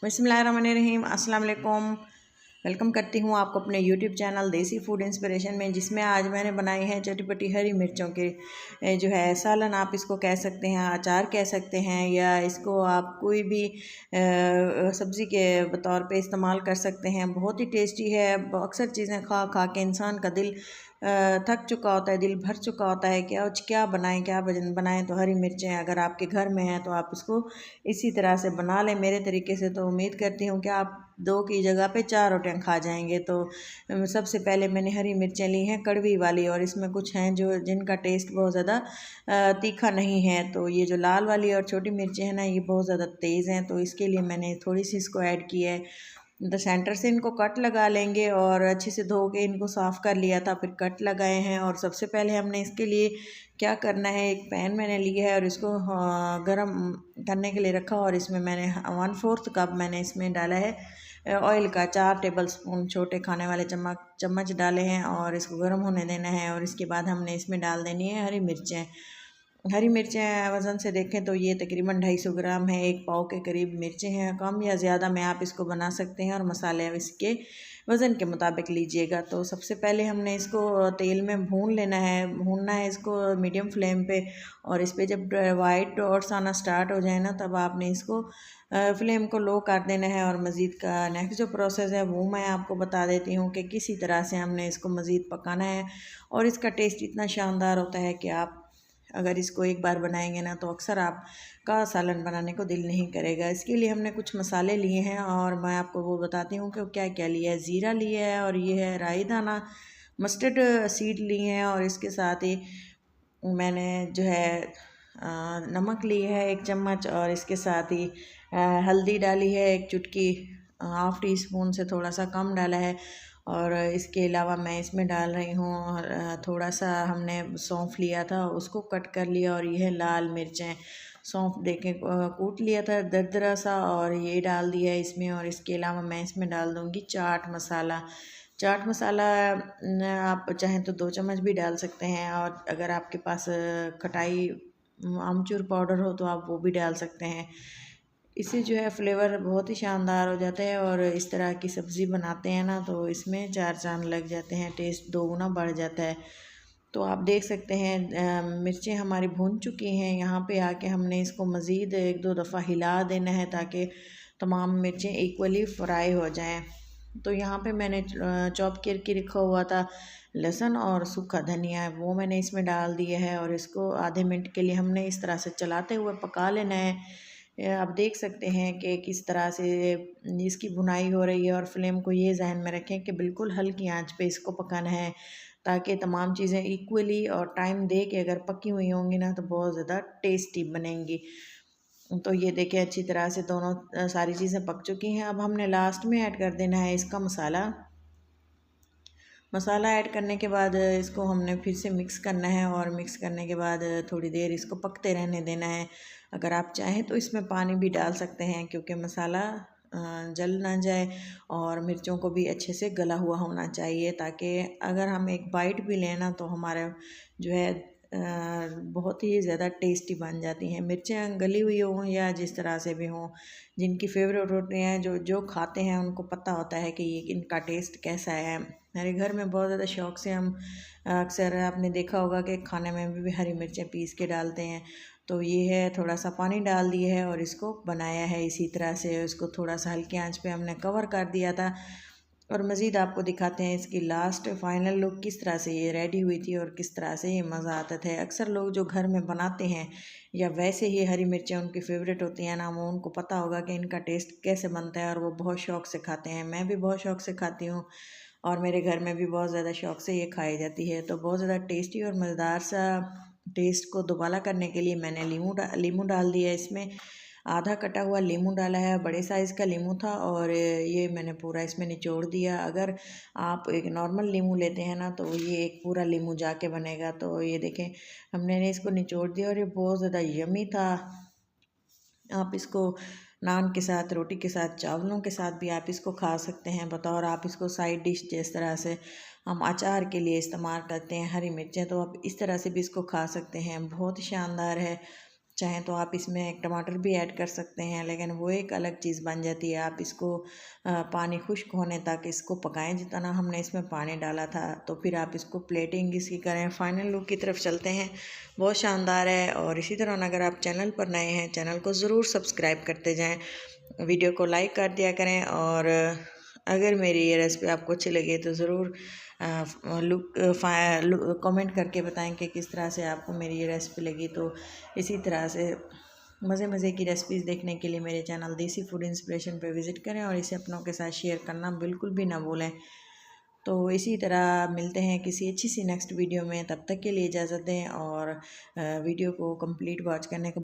बिस्मिल्लाहिर्रहमानिर्रहीम, अस्सलाम वालेकुम। वेलकम करती हूँ आपको अपने यूट्यूब चैनल देसी फूड इंस्पिरेशन में, जिसमें आज मैंने बनाई है चटपटी हरी मिर्चों के जो है सालन आप इसको कह सकते हैं, अचार कह सकते हैं, या इसको आप कोई भी सब्ज़ी के तौर पे इस्तेमाल कर सकते हैं। बहुत ही टेस्टी है। अक्सर चीज़ें खा खा के इंसान का दिल थक चुका होता है, दिल भर चुका होता है कि आज क्या बनाएं क्या बनाएं। तो हरी मिर्चें अगर आपके घर में हैं तो आप इसको इसी तरह से बना लें मेरे तरीके से। तो उम्मीद करती हूँ कि आप 2 की जगह पे 4 रोटियां खा जाएंगे। तो सबसे पहले मैंने हरी मिर्चें ली हैं कड़वी वाली, और इसमें कुछ हैं जो जिनका टेस्ट बहुत ज़्यादा तीखा नहीं है। तो ये जो लाल वाली और छोटी मिर्चें हैं ना, ये बहुत ज़्यादा तेज़ हैं, तो इसके लिए मैंने थोड़ी सी इसको ऐड की है। तो सेंटर से इनको कट लगा लेंगे, और अच्छे से धो के इनको साफ़ कर लिया था, फिर कट लगाए हैं। और सबसे पहले हमने इसके लिए क्या करना है, एक पैन मैंने लिया है और इसको गरम करने के लिए रखा, और इसमें मैंने 1/4 कप मैंने इसमें डाला है ऑयल का। 4 टेबल स्पून छोटे खाने वाले चम्मच डाले हैं, और इसको गर्म होने देना है। और इसके बाद हमने इसमें डाल देनी है हरी मिर्चें। हरी मिर्चें वज़न से देखें तो ये तकरीबन 250 ग्राम है, 1 पाव के करीब मिर्चें हैं। कम या ज़्यादा में आप इसको बना सकते हैं, और मसाले अब इसके वज़न के मुताबिक लीजिएगा। तो सबसे पहले हमने इसको तेल में भूनना है इसको मीडियम फ्लेम पे। और इस पे जब वाइट डॉट्स आना स्टार्ट हो जाए ना, तब आपने इसको फ्लेम को लो कर देना है। और मज़ीद का नेक्स्ट जो प्रोसेस है वो मैं आपको बता देती हूँ कि किसी तरह से हमने इसको मज़ीद पकाना है। और इसका टेस्ट इतना शानदार होता है कि आप अगर इसको एक बार बनाएंगे ना, तो अक्सर आपका सालन बनाने को दिल नहीं करेगा। इसके लिए हमने कुछ मसाले लिए हैं, और मैं आपको वो बताती हूँ कि क्या क्या लिया है। ज़ीरा लिया है, और ये है राई दाना, मस्टर्ड सीड लिए हैं, और इसके साथ ही मैंने जो है नमक लिया है 1 चम्मच, और इसके साथ ही हल्दी डाली है 1 चुटकी, 1/2 टीस्पून से थोड़ा सा कम डाला है। और इसके अलावा मैं इसमें डाल रही हूँ थोड़ा सा हमने सौंफ लिया था, उसको कट कर लिया। और यह है लाल मिर्चें, सौंफ देके कूट लिया था दरदरा सा, और ये डाल दिया है इसमें। और इसके अलावा मैं इसमें डाल दूँगी चाट मसाला। चाट मसाला आप चाहें तो 2 चम्मच भी डाल सकते हैं, और अगर आपके पास खटाई आमचूर पाउडर हो तो आप वो भी डाल सकते हैं। इससे जो है फ्लेवर बहुत ही शानदार हो जाता है। और इस तरह की सब्ज़ी बनाते हैं ना, तो इसमें 4 चांद लग जाते हैं, टेस्ट 2 गुना बढ़ जाता है। तो आप देख सकते हैं मिर्चें हमारी भून चुकी हैं। यहाँ पे आके हमने इसको मज़ीद 1-2 दफ़ा हिला देना है, ताकि तमाम मिर्चें इक्वली फ्राई हो जाएं। तो यहाँ पे मैंने चॉप करके रखा हुआ था लहसुन और सूखा धनिया, वो मैंने इसमें डाल दिया है। और इसको आधे मिनट के लिए हमने इस तरह से चलाते हुए पका लेना है। आप देख सकते हैं कि किस तरह से इसकी भुनाई हो रही है। और फ्लेम को ये जहन में रखें कि बिल्कुल हल्की आंच पे इसको पकाना है, ताकि तमाम चीज़ें इक्वली और टाइम दे के अगर पकी हुई होंगी ना, तो बहुत ज़्यादा टेस्टी बनेंगी। तो ये देखें अच्छी तरह से दोनों सारी चीज़ें पक चुकी हैं। अब हमने लास्ट में ऐड कर देना है इसका मसाला ऐड करने के बाद इसको हमने फिर से मिक्स करना है, और मिक्स करने के बाद थोड़ी देर इसको पकते रहने देना है। अगर आप चाहें तो इसमें पानी भी डाल सकते हैं, क्योंकि मसाला जल ना जाए, और मिर्चों को भी अच्छे से गला हुआ होना चाहिए, ताकि अगर हम एक बाइट भी लें ना, तो हमारा जो है बहुत ही ज़्यादा टेस्टी बन जाती हैं। मिर्चें गली हुई हों या जिस तरह से भी हों, जिनकी फेवरेट होती हैं, जो जो खाते हैं उनको पता होता है कि ये इनका टेस्ट कैसा है। मेरे घर में बहुत ज़्यादा शौक़ से हम अक्सर आपने देखा होगा कि खाने में भी हरी मिर्चें पीस के डालते हैं। तो ये है, थोड़ा सा पानी डाल दिए है, और इसको बनाया है इसी तरह से। इसको थोड़ा सा हल्की आंच पे हमने कवर कर दिया था। और मज़ीद आपको दिखाते हैं इसकी लास्ट फाइनल लुक, किस तरह से ये रेडी हुई थी और किस तरह से ये मज़ा आता था। अक्सर लोग जो घर में बनाते हैं, या वैसे ही हरी मिर्चें उनकी फेवरेट होती हैं ना, वो उनको पता होगा कि इनका टेस्ट कैसे बनता है, और वो बहुत शौक़ से खाते हैं। मैं भी बहुत शौक़ से खाती हूँ, और मेरे घर में भी बहुत ज़्यादा शौक़ से ये खाई जाती है। तो बहुत ज़्यादा टेस्टी और मज़ेदार सा टेस्ट को दोबारा करने के लिए मैंने लीमू डाल दिया इसमें। आधा कटा हुआ लीमू डाला है, बड़े साइज़ का लीमू था, और ये मैंने पूरा इसमें निचोड़ दिया। अगर आप एक नॉर्मल लीमू लेते हैं ना, तो ये एक पूरा लीमू जाके बनेगा। तो ये देखें हमने इसको निचोड़ दिया, और ये बहुत ज़्यादा यमी था। आप इसको नान के साथ, रोटी के साथ, चावलों के साथ भी आप इसको खा सकते हैं। बतौर आप इसको साइड डिश, जिस तरह से हम अचार के लिए इस्तेमाल करते हैं हरी मिर्चें, तो आप इस तरह से भी इसको खा सकते हैं। बहुत शानदार है। चाहें तो आप इसमें एक टमाटर भी ऐड कर सकते हैं, लेकिन वो एक अलग चीज़ बन जाती है। आप इसको पानी खुश्क होने तक इसको पकाएं जितना हमने इसमें पानी डाला था। तो फिर आप इसको प्लेटिंग इसकी करें। फाइनल लुक की तरफ चलते हैं, बहुत शानदार है। और इसी तरह अगर आप चैनल पर नए हैं, चैनल को ज़रूर सब्सक्राइब करते जाएँ, वीडियो को लाइक कर दिया करें। और अगर मेरी ये रेसिपी आपको अच्छी लगे तो ज़रूर कमेंट करके बताएं कि किस तरह से आपको मेरी ये रेसिपी लगी। तो इसी तरह से मज़े की रेसिपीज़ देखने के लिए मेरे चैनल देसी फूड इंस्पिरेशन पे विज़िट करें और इसे अपनों के साथ शेयर करना बिल्कुल भी ना भूलें। तो इसी तरह मिलते हैं किसी अच्छी सी नेक्स्ट वीडियो में, तब तक के लिए इजाज़त दें और वीडियो को कंप्लीट वॉच करने का